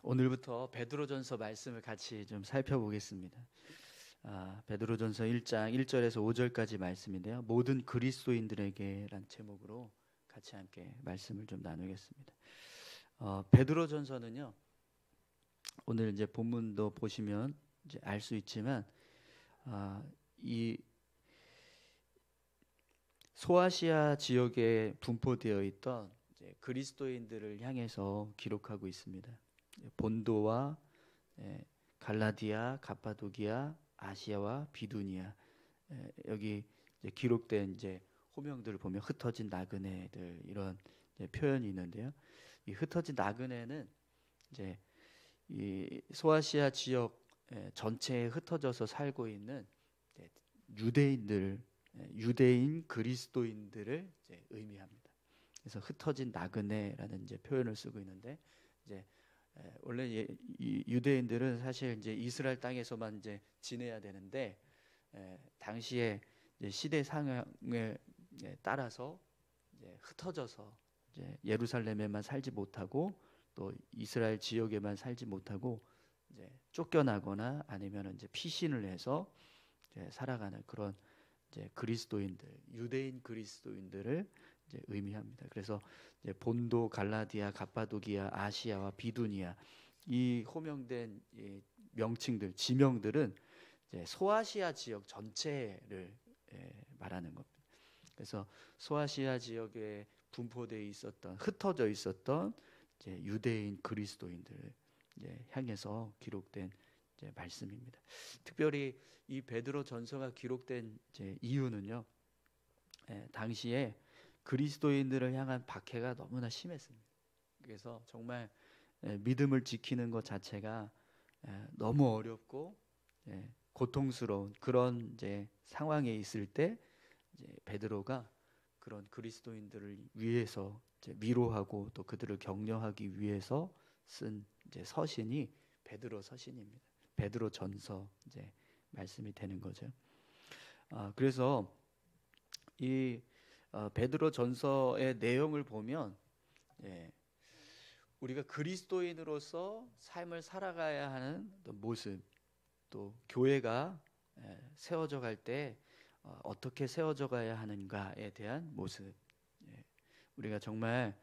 오늘부터 베드로전서 말씀을 같이 좀 살펴보겠습니다. 베드로전서 1장 1절에서 5절까지 말씀인데요. 모든 그리스도인들에게란 제목으로 같이 함께 말씀을 좀 나누겠습니다. 베드로전서는요. 오늘 이제 본문도 보시면 이제 알 수 있지만 이 소아시아 지역에 분포되어 있던 이제 그리스도인들을 향해서 기록하고 있습니다. 본도와 갈라디아, 가파도기아, 아시아와 비두니아, 여기 이제 기록된 이제 호명들을 보면 흩어진 나그네들 이런 표현이 있는데요. 이 흩어진 나그네는 이제 이 소아시아 지역 전체에 흩어져서 살고 있는 유대인들, 유대인 그리스도인들을 이제 의미합니다. 그래서 흩어진 나그네라는 이제 표현을 쓰고 있는데 이제 원래 이 유대인들은 사실 이제 이스라엘 땅에서만 이제 지내야 되는데 당시에 이제 시대 상황에 따라서 이제 흩어져서 이제 예루살렘에만 살지 못하고 또 이스라엘 지역에만 살지 못하고 이제 쫓겨나거나 아니면 이제 피신을 해서 이제 살아가는 그런 이제 그리스도인들, 유대인 그리스도인들을 이제 의미합니다. 그래서 이제 본도, 갈라디아, 가파도기아, 아시아와 비두니아 이 호명된 이 명칭들, 지명들은 이제 소아시아 지역 전체를 말하는 겁니다. 그래서 소아시아 지역에 분포되어 있었던, 흩어져 있었던 이제 유대인 그리스도인들을 이제 향해서 기록된 이제 말씀입니다. 특별히 이 베드로 전서가 기록된 이제 이유는요. 당시에 그리스도인들을 향한 박해가 너무나 심했습니다. 그래서 정말 믿음을 지키는 것 자체가 너무 어렵고 고통스러운 그런 이제 상황에 있을 때 이제 베드로가 그런 그리스도인들을 위해서 이제 위로하고 또 그들을 격려하기 위해서 쓴 이제 서신이 베드로 서신입니다. 베드로 전서 이제 말씀이 되는 거죠. 그래서 이 베드로 전서의 내용을 보면 우리가 그리스도인으로서 삶을 살아가야 하는 모습, 또 교회가 세워져 갈 때 어떻게 세워져 가야 하는가에 대한 모습, 우리가 정말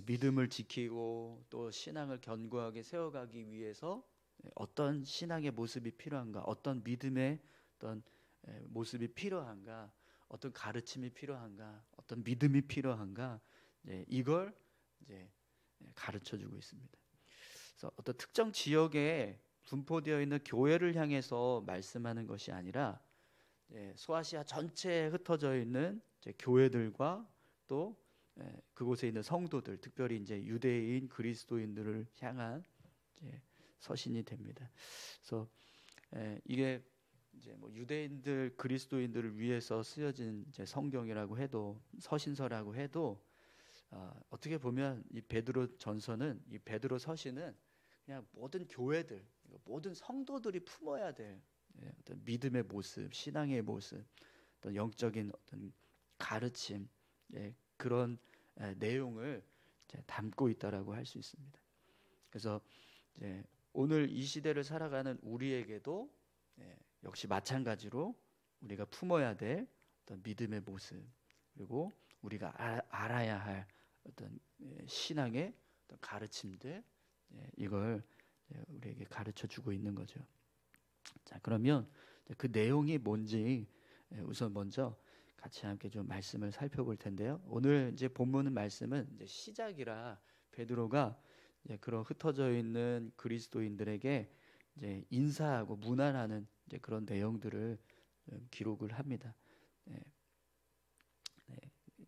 믿음을 지키고 또 신앙을 견고하게 세워가기 위해서 어떤 신앙의 모습이 필요한가, 어떤 믿음의 어떤 모습이 필요한가, 어떤 가르침이 필요한가, 어떤 믿음이 필요한가, 이걸 이제 가르쳐주고 있습니다. 그래서 어떤 특정 지역에 분포되어 있는 교회를 향해서 말씀하는 것이 아니라 소아시아 전체에 흩어져 있는 교회들과 또 그곳에 있는 성도들, 특별히 이제 유대인 그리스도인들을 향한 서신이 됩니다. 그래서 이게 이제 뭐 유대인들 그리스도인들을 위해서 쓰여진 이제 성경이라고 해도 서신서라고 해도 어떻게 보면 이 베드로 전서는, 이 베드로 서신은 그냥 모든 교회들, 모든 성도들이 품어야 될 어떤 믿음의 모습, 신앙의 모습, 어떤 영적인 어떤 가르침, 그런 내용을 담고 있다라고 할 수 있습니다. 그래서 오늘 이 시대를 살아가는 우리에게도 역시 마찬가지로 우리가 품어야 될 어떤 믿음의 모습, 그리고 우리가 알아야 할 어떤 신앙의 어떤 가르침들, 이걸 우리에게 가르쳐 주고 있는 거죠. 자, 그러면 그 내용이 뭔지 우선 먼저 같이 함께 좀 말씀을 살펴볼 텐데요. 오늘 이제 본문 말씀은 이제 시작이라 베드로가 이제 그런 흩어져 있는 그리스도인들에게 이제 인사하고 문안하는 이제 그런 내용들을 기록을 합니다.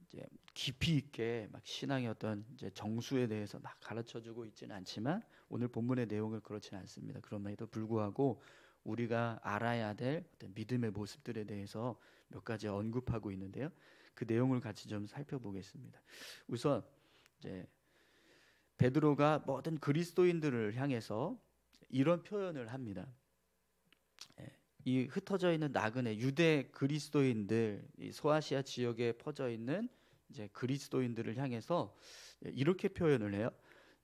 이제 깊이 있게 막 신앙의 어떤 이제 정수에 대해서 막 가르쳐주고 있지는 않지만 오늘 본문의 내용을 그렇지는 않습니다. 그럼에도 불구하고 우리가 알아야 될 어떤 믿음의 모습들에 대해서 몇 가지 언급하고 있는데요. 그 내용을 같이 좀 살펴보겠습니다. 우선 이제 베드로가 모든 그리스도인들을 향해서 이런 표현을 합니다. 이 흩어져 있는 나그네 유대 그리스도인들, 이 소아시아 지역에 퍼져 있는 이제 그리스도인들을 향해서 이렇게 표현을 해요.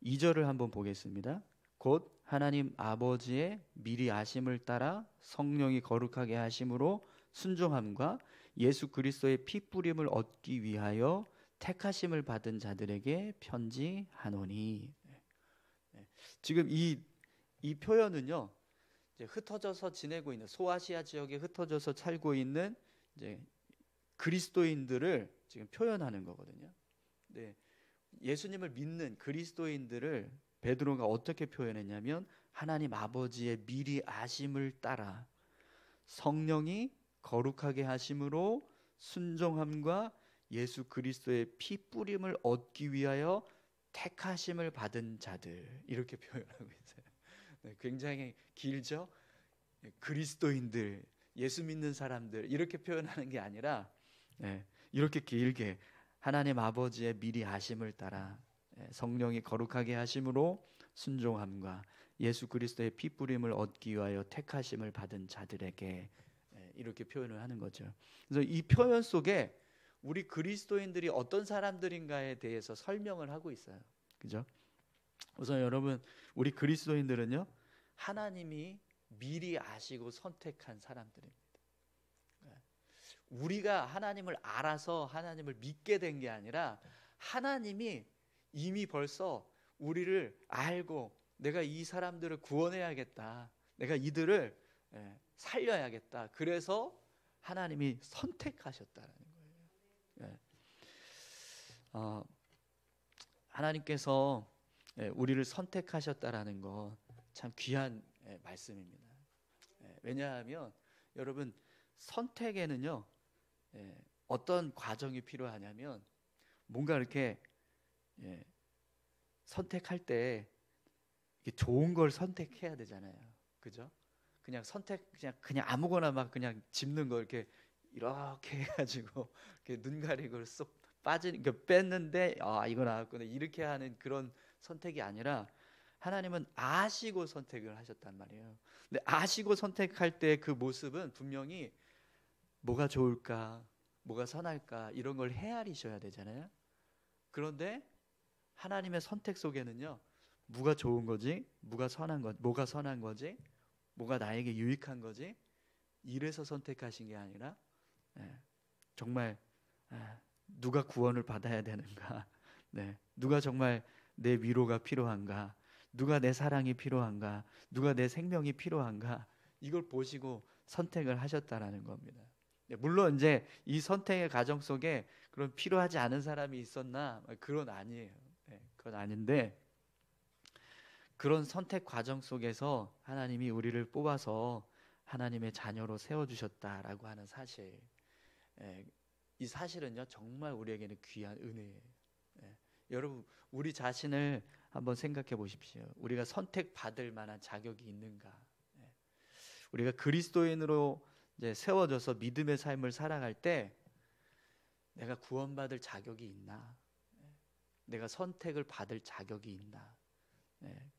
2절을 한번 보겠습니다. 곧 하나님 아버지의 미리 아심을 따라 성령이 거룩하게 하심으로 순종함과 예수 그리스도의 피 뿌림을 얻기 위하여 택하심을 받은 자들에게 편지하노니. 지금 이 표현은요, 이제 흩어져서 지내고 있는 소아시아 지역에 흩어져서 살고 있는 이제 그리스도인들을 지금 표현하는 거거든요. 네, 예수님을 믿는 그리스도인들을 베드로가 어떻게 표현했냐면 하나님 아버지의 미리 아심을 따라 성령이 거룩하게 하심으로 순종함과 예수 그리스도의 피 뿌림을 얻기 위하여 택하심을 받은 자들, 이렇게 표현하고 있어요. 네, 굉장히 길죠? 그리스도인들, 예수 믿는 사람들, 이렇게 표현하는 게 아니라 이렇게 길게 하나님 아버지의 미리 아심을 따라 성령이 거룩하게 하심으로 순종함과 예수 그리스도의 피 뿌림을 얻기 위하여 택하심을 받은 자들에게, 이렇게 표현을 하는 거죠. 그래서 이 표현 속에 우리 그리스도인들이 어떤 사람들인가에 대해서 설명을 하고 있어요. 그죠? 우선 여러분, 우리 그리스도인들은요, 하나님이 미리 아시고 선택한 사람들입니다. 우리가 하나님을 알아서 하나님을 믿게 된 게 아니라 하나님이 이미 벌써 우리를 알고 내가 이 사람들을 구원해야겠다, 내가 이들을 살려야겠다, 그래서 하나님이 선택하셨다는 거예요. 하나님께서 우리를 선택하셨다라는 거 참 귀한 말씀입니다. 왜냐하면 여러분, 선택에는요, 어떤 과정이 필요하냐면 뭔가 이렇게 선택할 때 좋은 걸 선택해야 되잖아요. 그죠? 그냥 그냥 아무거나 막 그냥 집는 거 이렇게 해가지고 이렇게 눈 가리고 쏙 뺐는데 이거 나왔구나, 이렇게 하는 그런 선택이 아니라 하나님은 아시고 선택을 하셨단 말이에요. 근데 아시고 선택할 때 그 모습은 분명히 뭐가 좋을까, 뭐가 선할까, 이런 걸 헤아리셔야 되잖아요. 그런데 하나님의 선택 속에는요, 뭐가 좋은 거지, 뭐가 선한 거지, 뭐가 나에게 유익한 거지, 이래서 선택하신 게 아니라 정말 누가 구원을 받아야 되는가, 누가 정말 내 위로가 필요한가, 누가 내 사랑이 필요한가, 누가 내 생명이 필요한가, 이걸 보시고 선택을 하셨다라는 겁니다. 물론 이제 이 선택의 과정 속에 그런 필요하지 않은 사람이 있었나, 그건 아니에요. 그건 아닌데, 그런 선택 과정 속에서 하나님이 우리를 뽑아서 하나님의 자녀로 세워주셨다라고 하는 사실, 이 사실은요, 정말 우리에게는 귀한 은혜예요. 여러분, 우리 자신을 한번 생각해 보십시오. 우리가 선택받을 만한 자격이 있는가? 우리가 그리스도인으로 이제 세워져서 믿음의 삶을 살아갈 때 내가 구원받을 자격이 있나? 내가 선택을 받을 자격이 있나?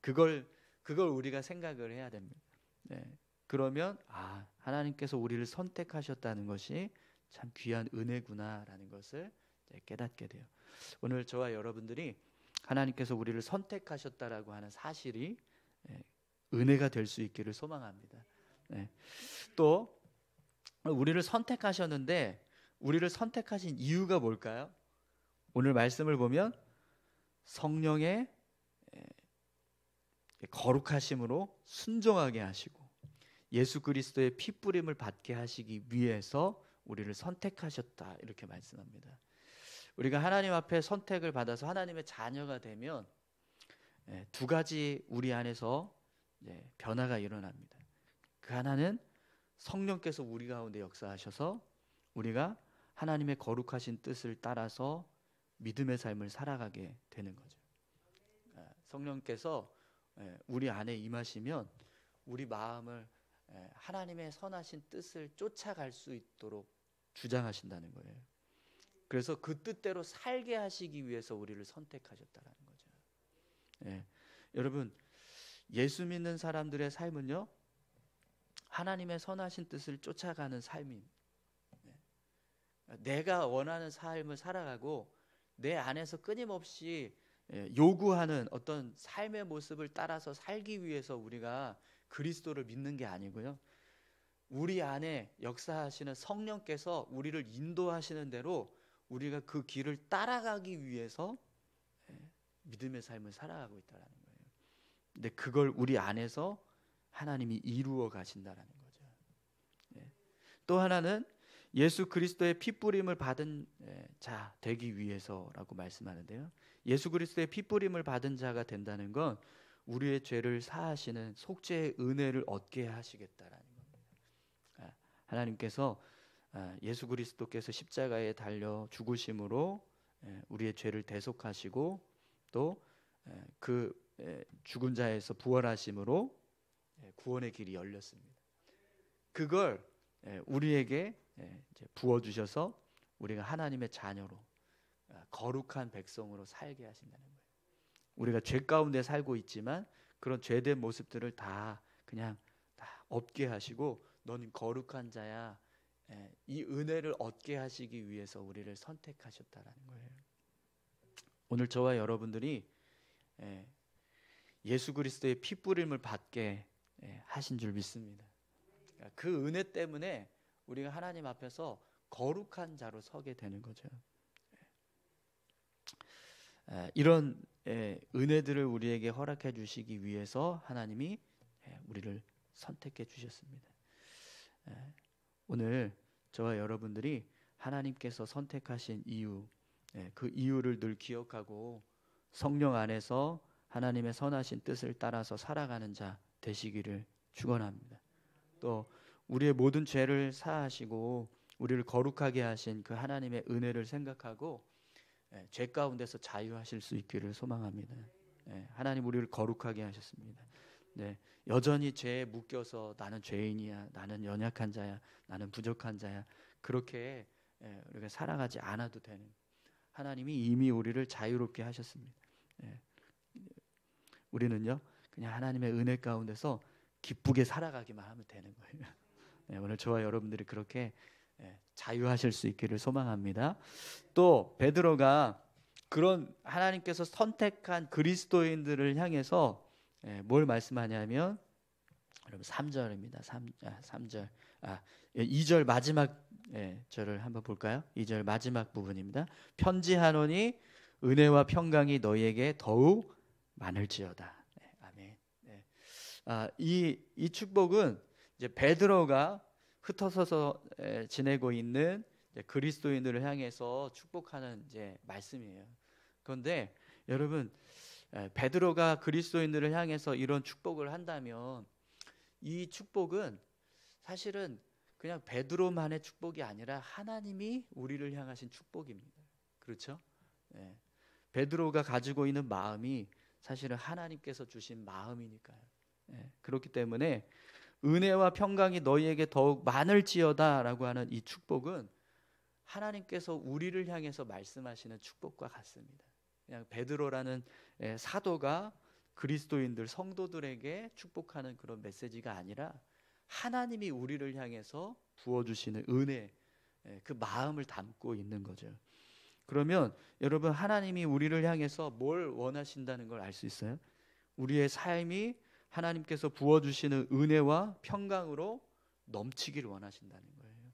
그걸 우리가 생각을 해야 됩니다. 그러면 하나님께서 우리를 선택하셨다는 것이 참 귀한 은혜구나라는 것을 깨닫게 돼요. 오늘 저와 여러분들이 하나님께서 우리를 선택하셨다라고 하는 사실이 은혜가 될 수 있기를 소망합니다. 또 우리를 선택하셨는데 우리를 선택하신 이유가 뭘까요? 오늘 말씀을 보면 성령의 거룩하심으로 순종하게 하시고 예수 그리스도의 피 뿌림을 받게 하시기 위해서 우리를 선택하셨다, 이렇게 말씀합니다. 우리가 하나님 앞에 선택을 받아서 하나님의 자녀가 되면 두 가지 우리 안에서 변화가 일어납니다. 그 하나는 성령께서 우리 가운데 역사하셔서 우리가 하나님의 거룩하신 뜻을 따라서 믿음의 삶을 살아가게 되는 거죠. 성령께서 우리 안에 임하시면 우리 마음을 하나님의 선하신 뜻을 쫓아갈 수 있도록 주장하신다는 거예요. 그래서 그 뜻대로 살게 하시기 위해서 우리를 선택하셨다는 거죠. 여러분, 예수 믿는 사람들의 삶은요, 하나님의 선하신 뜻을 쫓아가는 삶입니다. 내가 원하는 삶을 살아가고 내 안에서 끊임없이 요구하는 어떤 삶의 모습을 따라서 살기 위해서 우리가 그리스도를 믿는 게 아니고요. 우리 안에 역사하시는 성령께서 우리를 인도하시는 대로 우리가 그 길을 따라가기 위해서 믿음의 삶을 살아가고 있다는 거예요. 근데 그걸 우리 안에서 하나님이 이루어 가신다는 거죠. 또 하나는 예수 그리스도의 피뿌림을 받은 자 되기 위해서라고 말씀하는데요. 예수 그리스도의 피뿌림을 받은 자가 된다는 건 우리의 죄를 사하시는 속죄의 은혜를 얻게 하시겠다라는 겁니다. 하나님께서 예수 그리스도께서 십자가에 달려 죽으심으로 우리의 죄를 대속하시고 또 그 죽은 자에서 부활하심으로 구원의 길이 열렸습니다. 그걸 우리에게 이제 부어주셔서 우리가 하나님의 자녀로 거룩한 백성으로 살게 하신다는 거예요. 우리가 죄 가운데 살고 있지만 그런 죄된 모습들을 다 그냥 다 없게 하시고 너는 거룩한 자야. 이 은혜를 얻게 하시기 위해서 우리를 선택하셨다라는 거예요. 오늘 저와 여러분들이 예수 그리스도의 피뿌림을 받게 하신 줄 믿습니다. 그 은혜 때문에 우리가 하나님 앞에서 거룩한 자로 서게 되는 거죠. 이런 은혜들을 우리에게 허락해 주시기 위해서 하나님이 우리를 선택해 주셨습니다. 오늘 저와 여러분들이 하나님께서 선택하신 이유, 그 이유를 늘 기억하고 성령 안에서 하나님의 선하신 뜻을 따라서 살아가는 자 되시기를 축원합니다. 또 우리의 모든 죄를 사하시고 우리를 거룩하게 하신 그 하나님의 은혜를 생각하고 죄 가운데서 자유하실 수 있기를 소망합니다. 하나님 우리를 거룩하게 하셨습니다. 여전히 죄에 묶여서 나는 죄인이야, 나는 연약한 자야, 나는 부족한 자야 그렇게 우리가 살아가지 않아도 되는 하나님이 이미 우리를 자유롭게 하셨습니다. 우리는요 그냥 하나님의 은혜 가운데서 기쁘게 살아가기만 하면 되는 거예요. 오늘 저와 여러분들이 그렇게 자유하실 수 있기를 소망합니다. 또 베드로가 그런 하나님께서 선택한 그리스도인들을 향해서 뭘 말씀하냐면 여러분 3절입니다. 3절. 2절 마지막 절을 한번 볼까요? 2절 마지막 부분입니다. 편지하노니 은혜와 평강이 너희에게 더욱 많을지어다. 아멘. 이 축복은 이제 베드로가 흩어져서 지내고 있는 그리스도인들을 향해서 축복하는 이제 말씀이에요. 그런데 여러분 베드로가 그리스도인들을 향해서 이런 축복을 한다면 이 축복은 사실은 그냥 베드로만의 축복이 아니라 하나님이 우리를 향하신 축복입니다. 그렇죠? 베드로가 가지고 있는 마음이 사실은 하나님께서 주신 마음이니까요. 그렇기 때문에 은혜와 평강이 너희에게 더욱 많을지어다라고 하는 이 축복은 하나님께서 우리를 향해서 말씀하시는 축복과 같습니다. 그냥 베드로라는 사도가 그리스도인들 성도들에게 축복하는 그런 메시지가 아니라 하나님이 우리를 향해서 부어주시는 은혜 그 마음을 담고 있는 거죠. 그러면 여러분 하나님이 우리를 향해서 뭘 원하신다는 걸 알 수 있어요? 우리의 삶이 하나님께서 부어주시는 은혜와 평강으로 넘치기를 원하신다는 거예요.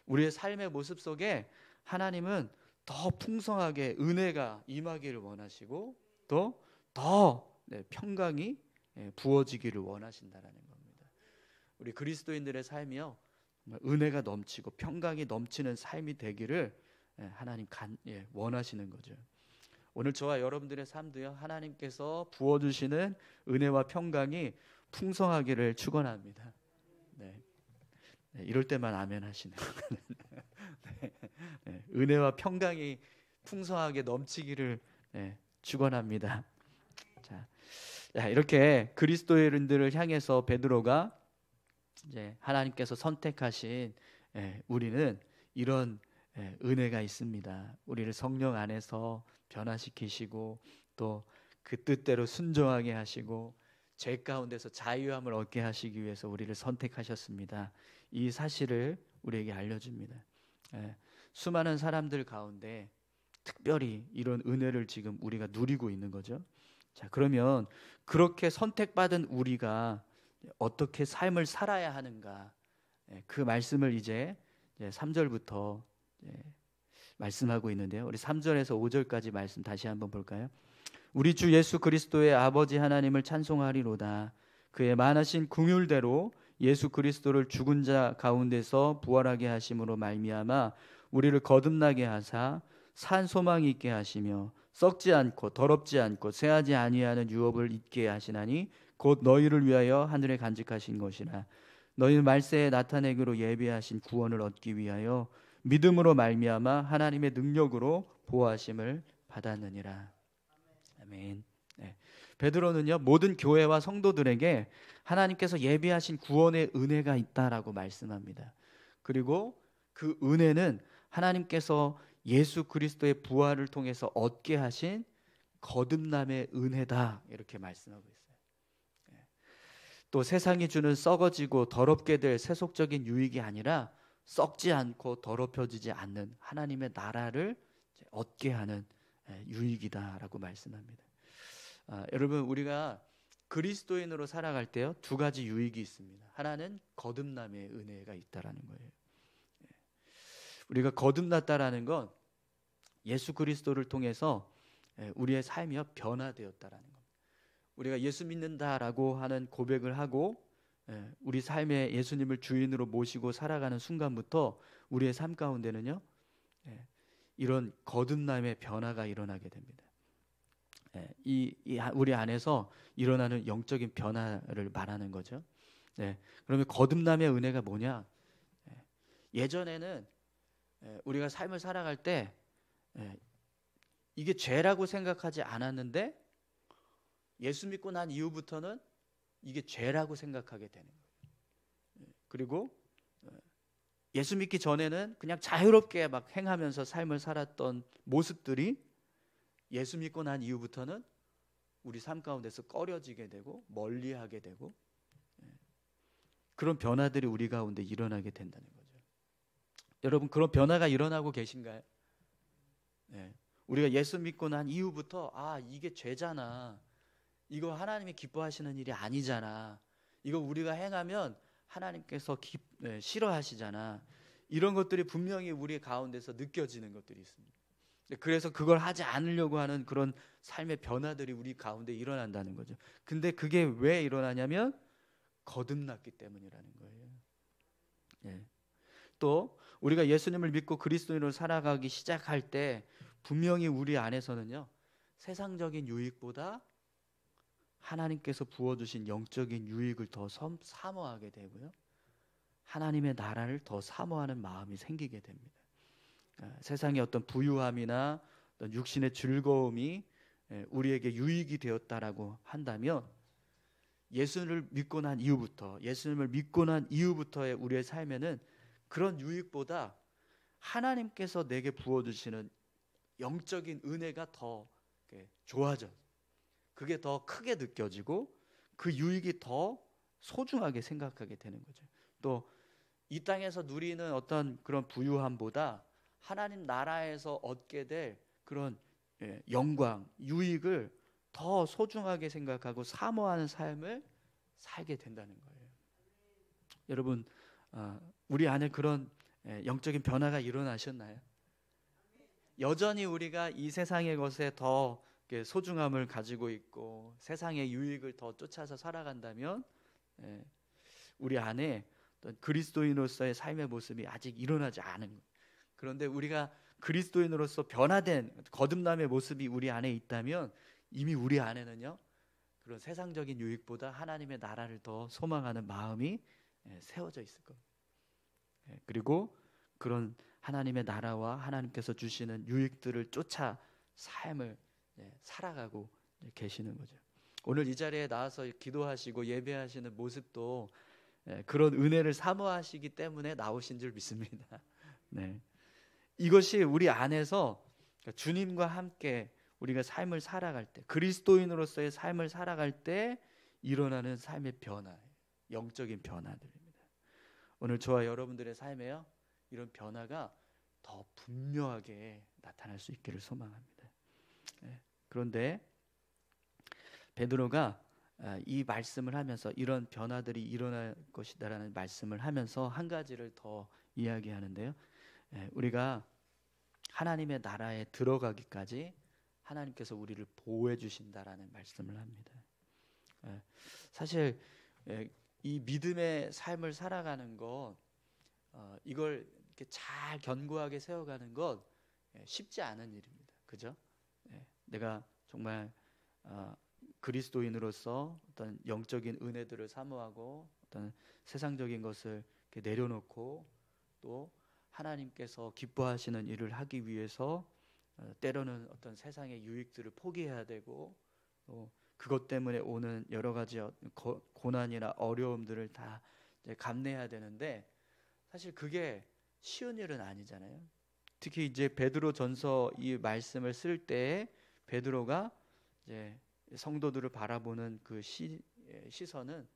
우리의 삶의 모습 속에 하나님은 더 풍성하게 은혜가 임하기를 원하시고 또 더 평강이 부어지기를 원하신다는 겁니다. 우리 그리스도인들의 삶이요 은혜가 넘치고 평강이 넘치는 삶이 되기를 하나님 원하시는 거죠. 오늘 저와 여러분들의 삶도요 하나님께서 부어주시는 은혜와 평강이 풍성하기를 축원합니다. 이럴 때만 아멘 하시는 은혜와 평강이 풍성하게 넘치기를 축원합니다. 자, 이렇게 그리스도인들을 향해서 베드로가 이제 하나님께서 선택하신 우리는 이런 은혜가 있습니다. 우리를 성령 안에서 변화시키시고 또 그 뜻대로 순종하게 하시고 죄 가운데서 자유함을 얻게 하시기 위해서 우리를 선택하셨습니다. 이 사실을 우리에게 알려줍니다. 수많은 사람들 가운데 특별히 이런 은혜를 지금 우리가 누리고 있는 거죠. 자, 그러면 그렇게 선택받은 우리가 어떻게 삶을 살아야 하는가? 그 말씀을 이제 3절부터 말씀하고 있는데요. 우리 3절에서 5절까지 말씀 다시 한번 볼까요? 우리 주 예수 그리스도의 아버지 하나님을 찬송하리로다. 그의 많으신 긍휼대로 예수 그리스도를 죽은 자 가운데서 부활하게 하심으로 말미암아 우리를 거듭나게 하사 산 소망이 있게 하시며 썩지 않고 더럽지 않고 쇠하지 아니하는 유업을 있게 하시나니 곧 너희를 위하여 하늘에 간직하신 것이라. 너희는 말세에 나타내기로 예비하신 구원을 얻기 위하여 믿음으로 말미암아 하나님의 능력으로 보호하심을 받았느니라. 아멘. 네. 베드로는요, 모든 교회와 성도들에게 하나님께서 예비하신 구원의 은혜가 있다라고 말씀합니다. 그리고 그 은혜는 하나님께서 예수 그리스도의 부활을 통해서 얻게 하신 거듭남의 은혜다, 이렇게 말씀하고 있어요. 또 세상이 주는 썩어지고 더럽게 될 세속적인 유익이 아니라 썩지 않고 더럽혀지지 않는 하나님의 나라를 얻게 하는 유익이다라고 말씀합니다. 여러분, 우리가 그리스도인으로 살아갈 때요, 두 가지 유익이 있습니다. 하나는 거듭남의 은혜가 있다라는 거예요. 우리가 거듭났다라는 건 예수 그리스도를 통해서 우리의 삶이 변화되었다라는 겁니다. 우리가 예수 믿는다라고 하는 고백을 하고 우리 삶에 예수님을 주인으로 모시고 살아가는 순간부터 우리의 삶 가운데는요, 이런 거듭남의 변화가 일어나게 됩니다. 우리 안에서 일어나는 영적인 변화를 말하는 거죠. 그러면 거듭남의 은혜가 뭐냐? 예전에는 우리가 삶을 살아갈 때 이게 죄라고 생각하지 않았는데 예수 믿고 난 이후부터는 이게 죄라고 생각하게 되는 거예요. 그리고 예수 믿기 전에는 그냥 자유롭게 막 행하면서 삶을 살았던 모습들이 예수 믿고 난 이후부터는 우리 삶 가운데서 꺼려지게 되고 멀리하게 되고 그런 변화들이 우리 가운데 일어나게 된다는 거죠. 여러분, 그런 변화가 일어나고 계신가요? 우리가 예수 믿고 난 이후부터 이게 죄잖아, 이거 하나님이 기뻐하시는 일이 아니잖아, 이거 우리가 행하면 하나님께서 싫어하시잖아, 이런 것들이 분명히 우리 가운데서 느껴지는 것들이 있습니다. 그래서 그걸 하지 않으려고 하는 그런 삶의 변화들이 우리 가운데 일어난다는 거죠. 근데 그게 왜 일어나냐면 거듭났기 때문이라는 거예요. 또 우리가 예수님을 믿고 그리스도인으로 살아가기 시작할 때 분명히 우리 안에서는요, 세상적인 유익보다 하나님께서 부어주신 영적인 유익을 더 사모하게 되고요, 하나님의 나라를 더 사모하는 마음이 생기게 됩니다. 세상의 어떤 부유함이나 어떤 육신의 즐거움이 우리에게 유익이 되었다라고 한다면 예수님을 믿고 난 이후부터의 우리의 삶에는 그런 유익보다 하나님께서 내게 부어주시는 영적인 은혜가 더 좋아져, 그게 더 크게 느껴지고 그 유익이 더 소중하게 생각하게 되는 거죠. 또 이 땅에서 누리는 어떤 그런 부유함보다 하나님 나라에서 얻게 될 그런 영광, 유익을 더 소중하게 생각하고 사모하는 삶을 살게 된다는 거예요. 여러분, 우리 안에 그런 영적인 변화가 일어나셨나요? 여전히 우리가 이 세상의 것에 더 소중함을 가지고 있고 세상의 유익을 더 쫓아서 살아간다면 우리 안에 어떤 그리스도인으로서의 삶의 모습이 아직 일어나지 않은 거예요. 그런데 우리가 그리스도인으로서 변화된 거듭남의 모습이 우리 안에 있다면 이미 우리 안에는요, 그런 세상적인 유익보다 하나님의 나라를 더 소망하는 마음이 세워져 있을 겁니다. 그리고 그런 하나님의 나라와 하나님께서 주시는 유익들을 쫓아 삶을 살아가고 계시는 거죠. 오늘 이 자리에 나와서 기도하시고 예배하시는 모습도 그런 은혜를 사모하시기 때문에 나오신 줄 믿습니다. 이것이 우리 안에서 주님과 함께 우리가 삶을 살아갈 때, 그리스도인으로서의 삶을 살아갈 때 일어나는 삶의 변화, 영적인 변화들입니다. 오늘 저와 여러분들의 삶에요, 이런 변화가 더 분명하게 나타날 수 있기를 소망합니다. 그런데 베드로가 이 말씀을 하면서 이런 변화들이 일어날 것이다라는 말씀을 하면서 한 가지를 더 이야기하는데요. 우리가 하나님의 나라에 들어가기까지 하나님께서 우리를 보호해 주신다라는 말씀을 합니다. 사실 이 믿음의 삶을 살아가는 것, 이걸 이렇게 잘 견고하게 세워가는 것 쉽지 않은 일입니다. 그죠? 내가 정말 그리스도인으로서 어떤 영적인 은혜들을 사모하고 어떤 세상적인 것을 이렇게 내려놓고 또 하나님께서 기뻐하시는 일을 하기 위해서 때로는 어떤 세상의 유익들을 포기해야 되고 또 그것 때문에 오는 여러 가지 고난이나 어려움들을 다 이제 감내해야 되는데 사실 그게 쉬운 일은 아니잖아요. 특히 이제 베드로전서 이 말씀을 쓸 때 베드로가 이제 성도들을 바라보는 그 시선은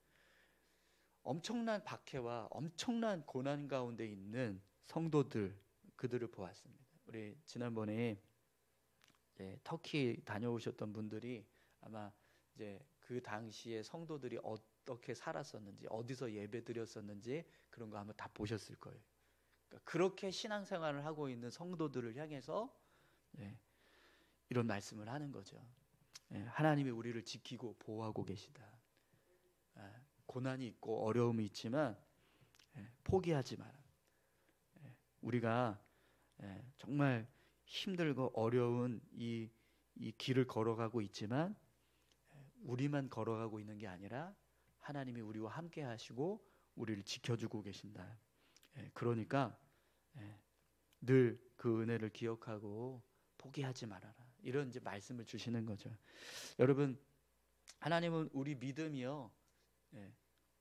엄청난 박해와 엄청난 고난 가운데 있는 성도들, 그들을 보았습니다. 우리 지난번에 터키 다녀오셨던 분들이 아마 이제 그 당시에 성도들이 어떻게 살았었는지, 어디서 예배 드렸었는지 그런 거 아마 다 보셨을 거예요. 그러니까 그렇게 신앙생활을 하고 있는 성도들을 향해서 이런 말씀을 하는 거죠. 하나님이 우리를 지키고 보호하고 계시다. 고난이 있고 어려움이 있지만 포기하지 마라. 우리가 정말 힘들고 어려운 이 길을 걸어가고 있지만 우리만 걸어가고 있는 게 아니라 하나님이 우리와 함께 하시고 우리를 지켜주고 계신다. 그러니까 늘 그 은혜를 기억하고 포기하지 말아라. 이런 이제 말씀을 주시는 거죠. 여러분, 하나님은 우리 믿음이요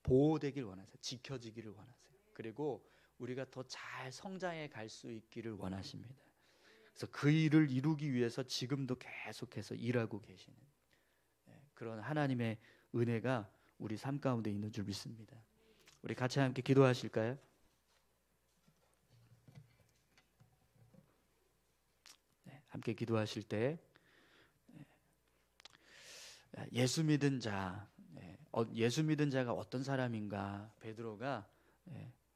보호되길 원하세요. 지켜지기를 원하세요. 그리고 우리가 더 잘 성장해 갈 수 있기를 원하십니다. 그래서 그 일을 이루기 위해서 지금도 계속해서 일하고 계시는 그런 하나님의 은혜가 우리 삶 가운데 있는 줄 믿습니다. 우리 같이 함께 기도하실까요? 함께 기도하실 때 예수 믿은 자, 예수 믿은 자가 어떤 사람인가 베드로가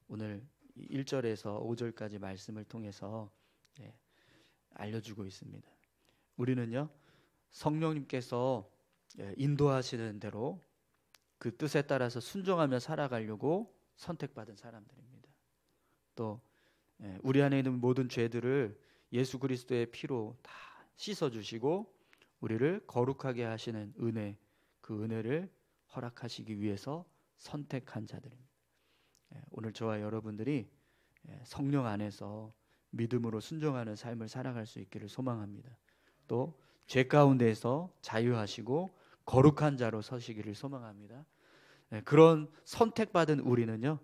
오늘 1절에서 5절까지 말씀을 통해서 알려주고 있습니다. 우리는요 성령님께서 인도하시는 대로 그 뜻에 따라서 순종하며 살아가려고 선택받은 사람들입니다. 또 우리 안에 있는 모든 죄들을 예수 그리스도의 피로 다 씻어주시고 우리를 거룩하게 하시는 은혜, 그 은혜를 허락하시기 위해서 선택한 자들입니다. 오늘 저와 여러분들이 성령 안에서 믿음으로 순종하는 삶을 살아갈 수 있기를 소망합니다. 또 죄 가운데에서 자유하시고 거룩한 자로 서시기를 소망합니다. 그런 선택받은 우리는요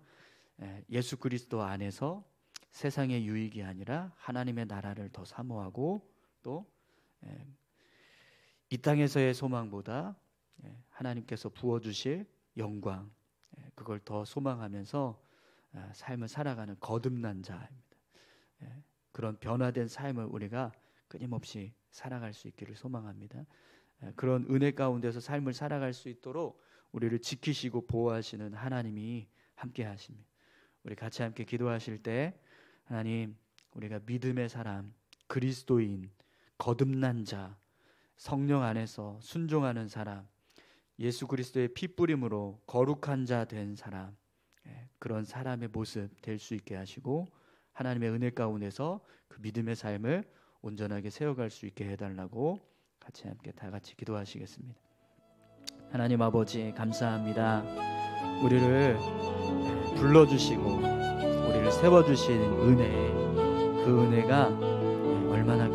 예수 그리스도 안에서 세상의 유익이 아니라 하나님의 나라를 더 사모하고 또 이 땅에서의 소망보다 하나님께서 부어주실 영광, 그걸 더 소망하면서 삶을 살아가는 거듭난 자입니다. 그런 변화된 삶을 우리가 끊임없이 살아갈 수 있기를 소망합니다. 그런 은혜 가운데서 삶을 살아갈 수 있도록 우리를 지키시고 보호하시는 하나님이 함께 하십니다. 우리 같이 함께 기도하실 때 하나님, 우리가 믿음의 사람, 그리스도인, 거듭난 자, 성령 안에서 순종하는 사람, 예수 그리스도의 피 뿌림으로 거룩한 자 된 사람, 그런 사람의 모습 될 수 있게 하시고 하나님의 은혜 가운데서 그 믿음의 삶을 온전하게 세워갈 수 있게 해달라고 같이 함께 다 같이 기도하시겠습니다. 하나님 아버지 감사합니다. 우리를 불러주시고 우리를 세워주신 은혜, 그 은혜가 얼마나